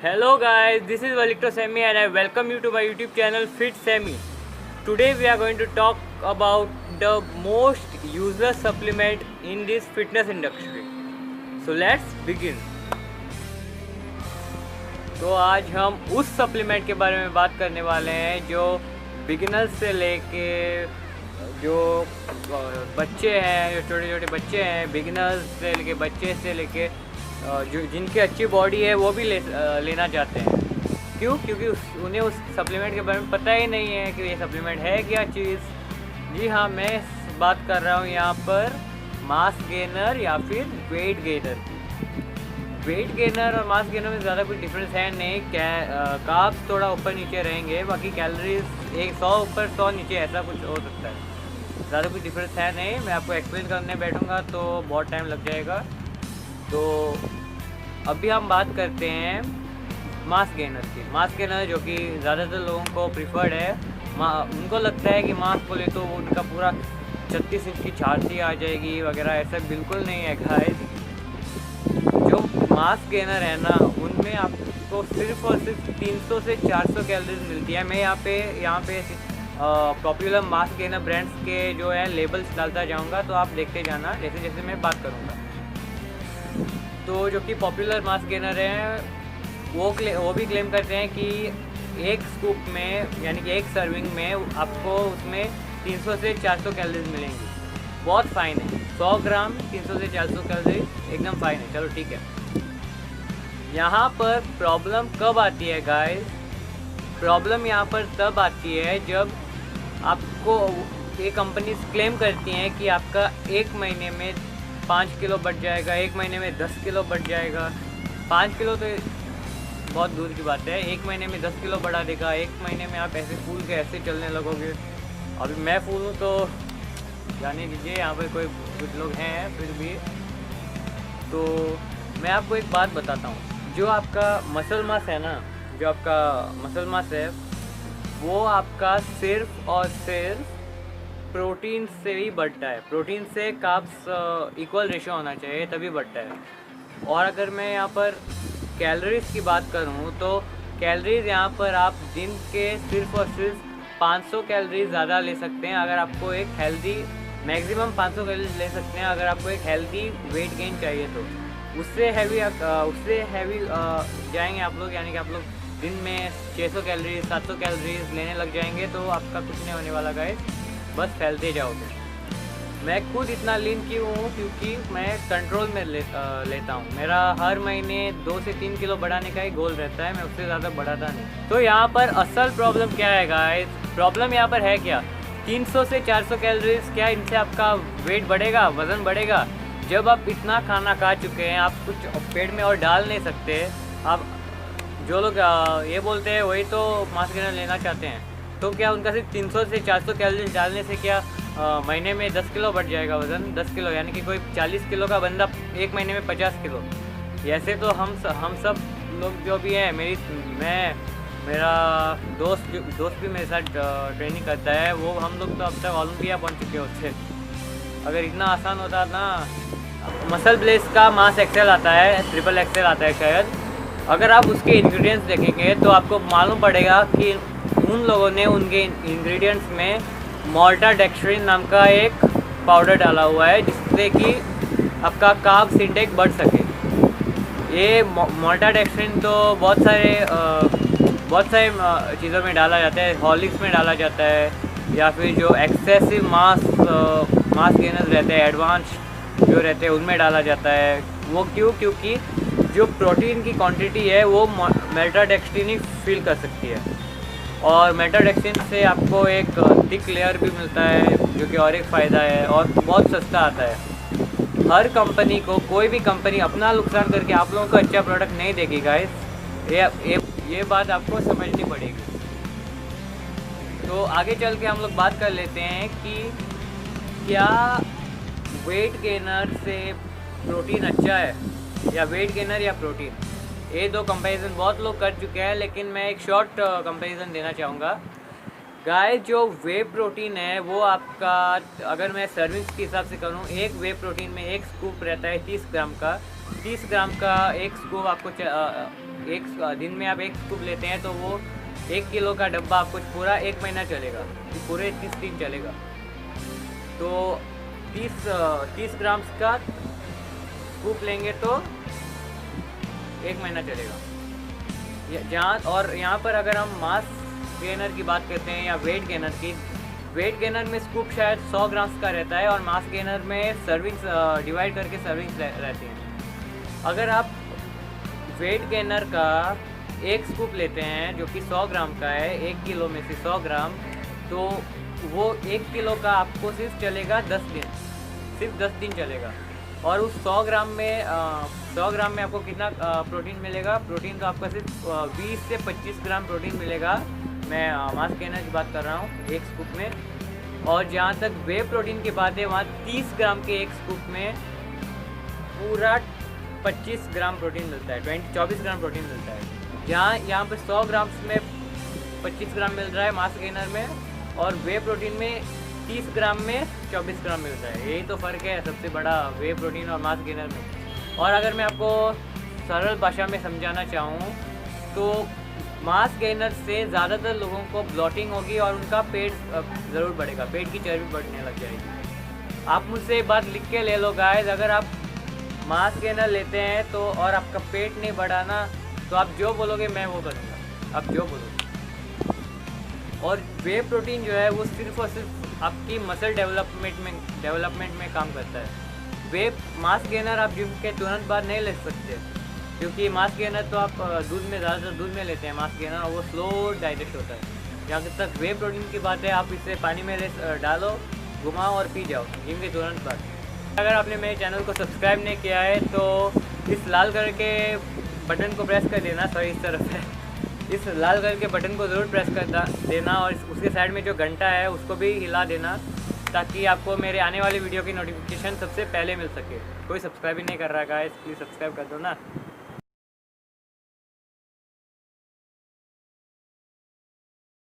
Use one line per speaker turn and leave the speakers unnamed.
Hello guys, this is Valicto Semi and I welcome you to my YouTube channel Fit Semi. Today we are going to talk about the most useless supplement in this fitness industry. So let's begin. तो आज हम उस supplement के बारे में बात करने वाले हैं जो बिगिनर्स से लेके जो बच्चे हैं, जो छोटे छोटे बच्चे हैं, बिगिनर्स से लेके बच्चे से लेके जो जिनकी अच्छी बॉडी है वो भी लेना चाहते हैं। क्यों? क्योंकि उन्हें उस सप्लीमेंट के बारे में पता ही नहीं है कि ये सप्लीमेंट है क्या चीज़। जी हाँ, मैं बात कर रहा हूँ यहाँ पर मास गेनर या फिर वेट गेनर। वेट गेनर और मास गेनर में ज़्यादा कुछ डिफरेंस है नहीं। कार्ब्स थोड़ा ऊपर नीचे रहेंगे, बाकी कैलोरीज 100 ऊपर 100 नीचे, ऐसा कुछ हो सकता है। ज़्यादा कुछ डिफरेंस है नहीं। मैं आपको एक्सप्लेन करने बैठूँगा तो बहुत टाइम लग जाएगा। तो अभी हम बात करते हैं मास गेनर की। मास गेनर जो कि ज़्यादातर लोगों को प्रिफर्ड है। उनको लगता है कि मास बोले तो उनका पूरा 36 इंच की छाती आ जाएगी वगैरह, ऐसा बिल्कुल नहीं है गाइस। जो मास गेनर है ना, उनमें आपको सिर्फ और सिर्फ 300 से 400 कैलोरीज मिलती है। मैं यहाँ पे पॉपुलर मास गेनर ब्रांड्स के जो है लेबल्स डालता जाऊँगा, तो आप देखते जाना जैसे जैसे मैं बात करूँगा। तो जो कि पॉपुलर मास गेनर हैं वो भी क्लेम करते हैं कि एक स्कूप में यानी कि एक सर्विंग में आपको उसमें 300 से 400 कैलोरीज मिलेंगी। बहुत फ़ाइन है। 100 ग्राम 300 से 400 कैलोरीज एकदम फ़ाइन है। चलो ठीक है। यहाँ पर प्रॉब्लम कब आती है गाइस? प्रॉब्लम यहाँ पर तब आती है जब आपको ये कंपनीज क्लेम करती हैं कि आपका एक महीने में 5 किलो बढ़ जाएगा, एक महीने में 10 किलो बढ़ जाएगा। 5 किलो तो बहुत दूर की बात है, एक महीने में 10 किलो बढ़ा देगा। एक महीने में आप ऐसे फूल के ऐसे चलने लगोगे। अभी मैं फूल हूँ तो जाने दीजिए, यहाँ पर कुछ लोग हैं फिर भी। तो मैं आपको एक बात बताता हूँ, जो आपका मसल मास है ना, जो आपका मसल मास है वो आपका सिर्फ और सिर्फ प्रोटीन से ही बढ़ता है। प्रोटीन से कार्ब्स इक्वल रेशो होना चाहिए, तभी बढ़ता है। और अगर मैं यहाँ पर कैलोरीज की बात करूँ तो कैलोरीज यहाँ पर आप दिन के सिर्फ और सिर्फ 500 कैलोरीज ज़्यादा ले सकते हैं। अगर आपको एक हेल्दी मैक्सिमम 500 कैलोरीज ले सकते हैं अगर आपको एक हेल्दी वेट गेन चाहिए तो। उससे हैवी जाएंगे आप लोग, यानी कि आप लोग दिन में 600 कैलोरीज 700 कैलोरीज लेने लग जाएंगे तो आपका कुछ नहीं होने वाला गाइस, बस फैलते जाओगे। मैं खुद इतना लीन क्यों हूँ? क्योंकि मैं कंट्रोल में लेता हूँ। मेरा हर महीने 2 से 3 किलो बढ़ाने का ही गोल रहता है, मैं उससे ज़्यादा बढ़ाता नहीं। तो यहाँ पर असल प्रॉब्लम क्या है गाइस? प्रॉब्लम यहाँ पर है क्या? 300 से 400 कैलोरीज, क्या इनसे आपका वेट बढ़ेगा, वज़न बढ़ेगा? जब आप इतना खाना खा चुके हैं, आप कुछ पेट में और डाल नहीं सकते। आप जो लोग ये बोलते हैं वही तो मास गेनर लेना चाहते हैं, तो क्या उनका सिर्फ 300 से 400 कैलोरीज डालने से क्या महीने में 10 किलो बढ़ जाएगा वज़न? 10 किलो यानी कि कोई 40 किलो का बंदा एक महीने में 50 किलो। ऐसे तो हम सब लोग जो भी हैं, मेरा दोस्त भी मेरे साथ ट्रेनिंग करता है, वो हम लोग तो अब तक ओलंपिया पहुंच चुके हैं उससे। अगर इतना आसान होता ना। मसल ब्लेस का मास एक्सेल आता है, ट्रिपल एक्सेल आता है शायद। अगर आप उसके इंग्रेडिएंट्स देखेंगे तो आपको मालूम पड़ेगा कि उन लोगों ने उनके इंग्रेडिएंट्स में माल्टोडेक्स्ट्रिन नाम का एक पाउडर डाला हुआ है, जिससे कि आपका कार्ब्स इंटेक बढ़ सके। ये माल्टोडेक्स्ट्रिन तो बहुत सारे चीज़ों में डाला जाता है। हॉर्लिक्स में डाला जाता है, या फिर जो एक्सेसिव मास गेनर्स रहते हैं, एडवांस जो रहते हैं, उनमें डाला जाता है। वो क्यों? क्योंकि जो प्रोटीन की क्वांटिटी है वो माल्टोडेक्स्ट्रिन ही फिल कर सकती है। और माल्टोडेक्स्ट्रिन से आपको एक थिक लेयर भी मिलता है, जो कि और एक फ़ायदा है, और बहुत सस्ता आता है। हर कंपनी को, कोई भी कंपनी अपना नुकसान करके आप लोगों को अच्छा प्रोडक्ट नहीं देगी गाइस। ये बात आपको समझनी पड़ेगी। तो आगे चल के हम लोग बात कर लेते हैं कि क्या वेट गेनर से प्रोटीन अच्छा है, या वेट गेनर या प्रोटीन। ये दो कंपैरिजन बहुत लोग कर चुके हैं, लेकिन मैं एक शॉर्ट कंपैरिजन देना चाहूँगा। गाइस, जो वे प्रोटीन है वो आपका, अगर मैं सर्विंग्स के हिसाब से करूँ, एक वे प्रोटीन में एक स्कूप रहता है 30 ग्राम का। 30 ग्राम का एक स्कूप आपको एक दिन में आप 1 स्कूप लेते हैं तो वो 1 किलो का डब्बा आपको पूरा 1 महीना चलेगा, पूरे 30 दिन चलेगा। तो 30 ग्राम का स्कूप लेंगे तो 1 महीना चलेगा। यहाँ पर अगर हम मास गेनर की बात करते हैं या वेट गेनर की, वेट गेनर में स्कूप शायद 100 ग्राम्स का रहता है और मास गेनर में सर्विंग्स डिवाइड करके सर्विंग्स रहती हैं। अगर आप वेट गेनर का 1 स्कूप लेते हैं जो कि 100 ग्राम का है, 1 किलो में से 100 ग्राम, तो वो 1 किलो का आपको सिर्फ चलेगा 10 दिन, सिर्फ 10 दिन चलेगा। और उस 100 ग्राम में आपको कितना प्रोटीन मिलेगा? प्रोटीन तो आपका सिर्फ 20 से 25 ग्राम प्रोटीन मिलेगा। मैं मास गेनर की बात कर रहा हूँ 1 स्कूप में। और जहाँ तक वे प्रोटीन की बात है, वहाँ 30 ग्राम के 1 स्कूप में पूरा 25 ग्राम प्रोटीन मिलता है, 24 ग्राम प्रोटीन मिलता है। यहाँ पर 100 ग्राम में 25 ग्राम मिल रहा है मास गेनर में, और वे प्रोटीन में 30 ग्राम में 24 ग्राम मिल रहा है। यही तो फ़र्क है सबसे बड़ा वे प्रोटीन और मास गेनर में। और अगर मैं आपको सरल भाषा में समझाना चाहूँ तो मास गेनर से ज़्यादातर लोगों को ब्लॉटिंग होगी और उनका पेट ज़रूर बढ़ेगा, पेट की चर्बी बढ़ने लग जाएगी। आप मुझसे एक बात लिख के ले लो गाइस, अगर आप मास गेनर लेते हैं तो और आपका पेट नहीं बढ़ा ना, तो आप जो बोलोगे मैं वो करूँगा, आप जो बोलोगे। और वे प्रोटीन जो है वो सिर्फ और सिर्फ आपकी मसल डेवलपमेंट में काम करता है। वे मास गेनर आप जिम के तुरंत बाद नहीं ले सकते, क्योंकि मास गेनर तो आप ज़्यादातर दूध में लेते हैं मास गेनर, और वो स्लो डाइजेस्ट होता है। जहाँ तक वे प्रोटीन की बात है, आप इसे पानी में डालो, घुमाओ और पी जाओ जिम के तुरंत बाद। अगर आपने मेरे चैनल को सब्सक्राइब नहीं किया है तो इस लाल कलर के बटन को प्रेस कर देना, सॉरी इस तरफ है, इस लाल कलर के बटन को ज़रूर प्रेस कर देना, और उसके साइड में जो घंटा है उसको भी हिला देना, ताकि आपको मेरे आने वाली वीडियो की नोटिफिकेशन सबसे पहले मिल सके। कोई सब्सक्राइब ही नहीं कर रहा है गाइस, प्लीज़ सब्सक्राइब कर दो ना।